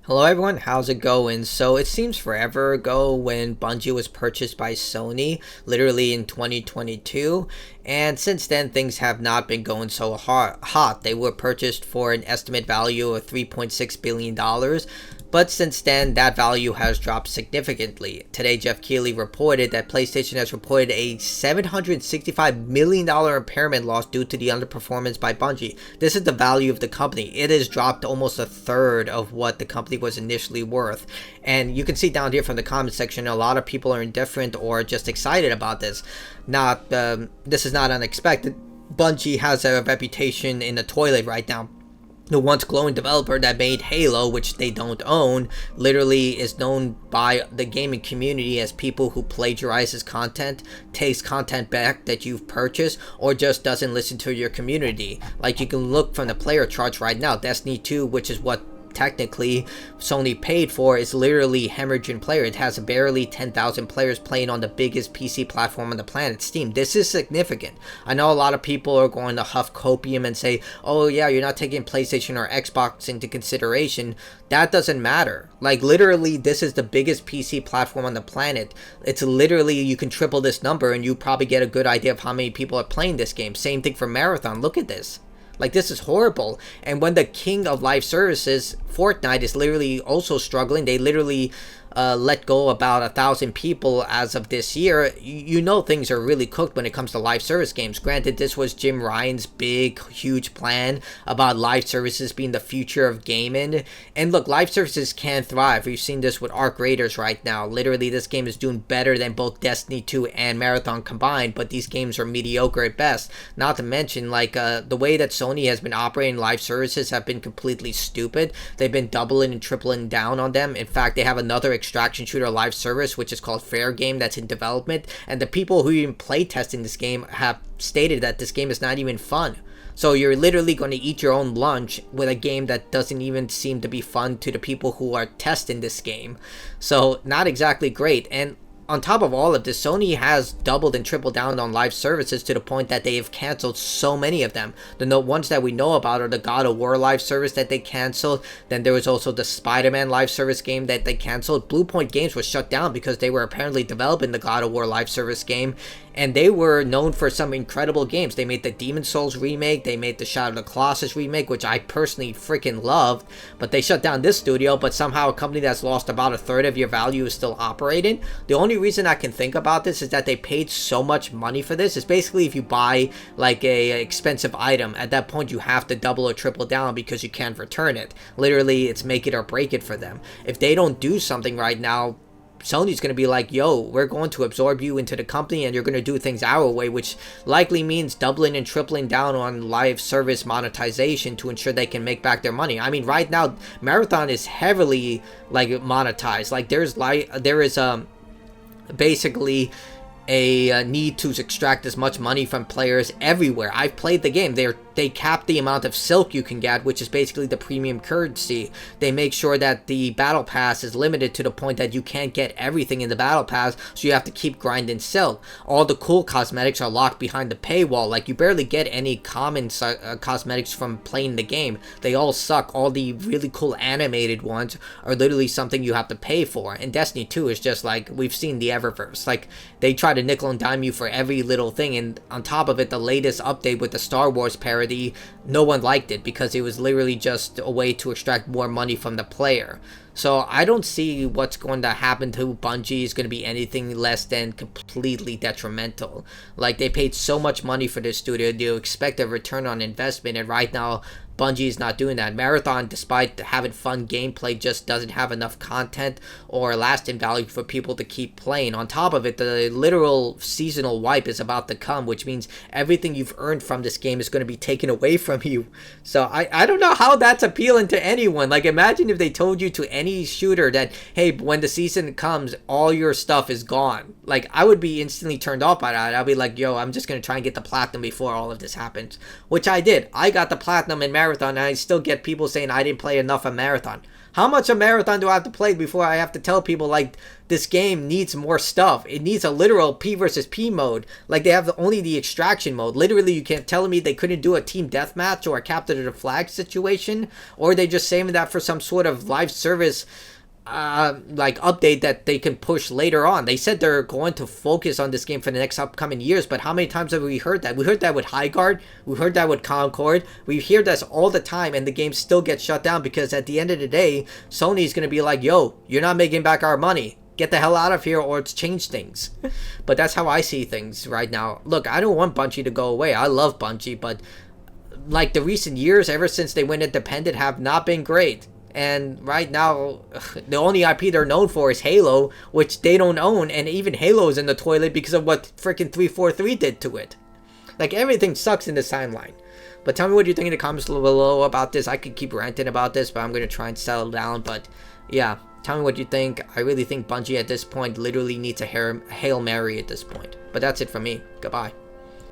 Hello everyone, how's it going? So it seems forever ago when Bungie was purchased by Sony, literally in 2022, and since then things have not been going so hot. They were purchased for an estimate value of $3.6 billion, but since then that value has dropped significantly. Today Jeff Keighley reported that PlayStation has reported a $765 million impairment loss due to the underperformance by Bungie. This is the value of the company. It has dropped almost a third of what the company was initially worth. And you can see down here from the comment section, a lot of people are indifferent or just excited about this. This is not unexpected. Bungie has a reputation in the toilet right now. The once glowing developer that made Halo, which they don't own, literally is known by the gaming community as people who plagiarizes content, takes content back that you've purchased, or just doesn't listen to your community. Like, you can look from the player charts right now. Destiny 2, which is what technically Sony paid for, is literally hemorrhaging player. It has barely 10,000 players playing on the biggest PC platform on the planet, Steam. This is significant. I know a lot of people are going to huff copium and say, oh yeah, you're not taking PlayStation or Xbox into consideration. That doesn't matter. Like, literally, this is the biggest PC platform on the planet. It's literally, you can triple this number and you probably get a good idea of how many people are playing this game. Same thing for Marathon. Look at this. Like, this is horrible. And when the king of live services, Fortnite, is literally also struggling, they literally let go about 1,000 people as of this year. You know things are really cooked when it comes to live service games. Granted, this was Jim Ryan's big, huge plan about live services being the future of gaming. And look, live services can thrive. We've seen this with Arc Raiders right now. Literally, this game is doing better than both Destiny 2 and Marathon combined, but these games are mediocre at best. Not to mention, like, the way that Sony has been operating live services have been completely stupid. They've been doubling and tripling down on them. In fact, they have another extraction shooter live service, which is called Fair Game, that's in development, and the people who even play testing this game have stated that this game is not even fun. So you're literally going to eat your own lunch with a game that doesn't even seem to be fun to the people who are testing this game. So not exactly great. And on top of all of this, Sony has doubled and tripled down on live services to the point that they have canceled so many of them. The ones that we know about are the God of War live service that they canceled. Then there was also the Spider-Man live service game that they canceled. Blue Point Games was shut down because they were apparently developing the God of War live service game. And they were known for some incredible games. They made the Demon Souls remake. They made the Shadow of the Colossus remake, which I personally freaking loved. But they shut down this studio, but somehow a company that's lost about a third of your value is still operating. The only reason I can think about this is that they paid so much money for this. It's basically if you buy like a expensive item, at that point you have to double or triple down because you can't return it. Literally, it's make it or break it for them. If they don't do something right now, Sony's going to be like, yo, we're going to absorb you into the company and you're going to do things our way, which likely means doubling and tripling down on live service monetization to ensure they can make back their money. I mean, right now, Marathon is heavily, like, monetized. Like, there is basically a need to extract as much money from players everywhere. I've played the game. They cap the amount of silk you can get, which is basically the premium currency. They make sure that the battle pass is limited to the point that you can't get everything in the battle pass, so you have to keep grinding silk. All the cool cosmetics are locked behind the paywall. Like, you barely get any common cosmetics from playing the game. They all suck. All the really cool animated ones are literally something you have to pay for. And Destiny 2 is just like, we've seen the Eververse. Like, they try to nickel and dime you for every little thing, and on top of it, the latest update with the Star Wars parody, no one liked it because it was literally just a way to extract more money from the player. So I don't see what's going to happen to Bungie is going to be anything less than completely detrimental. Like, they paid so much money for this studio, you expect a return on investment, and right now Bungie is not doing that. Marathon, despite having fun gameplay, just doesn't have enough content or lasting value for people to keep playing. On top of it, the literal seasonal wipe is about to come, which means everything you've earned from this game is going to be taken away from you. So I don't know how that's appealing to anyone. Like, imagine if they told you to any shooter that, hey, when the season comes, all your stuff is gone. Like, I would be instantly turned off by that. I'd be like, yo, I'm just going to try and get the platinum before all of this happens. Which I did. I got the platinum in Marathon, and I still get people saying I didn't play enough of Marathon. How much of Marathon do I have to play before I have to tell people, like, this game needs more stuff? It needs a literal P versus P mode. Like, they have only the extraction mode. Literally, you can't tell me they couldn't do a team deathmatch or a capture the flag situation, or they just saving that for some sort of live service like update that they can push later on. They said they're going to focus on this game for the next upcoming years, but how many times have we heard that? We heard that with Highguard, we heard that with Concord, we hear this all the time, and the game still gets shut down because at the end of the day, Sony's gonna be like, yo, you're not making back our money, get the hell out of here, or it's changed things. But that's how I see things right now. Look, I don't want Bungie to go away. I love Bungie, but like the recent years ever since they went independent have not been great. And right now, the only IP they're known for is Halo, which they don't own, and even Halo is in the toilet because of what freaking 343 did to it. Like, everything sucks in this timeline. But tell me what you think in the comments below about this. I could keep ranting about this, but I'm going to try and settle down. But yeah, tell me what you think. I really think Bungie at this point literally needs a Hail Mary at this point. But that's it from me. Goodbye.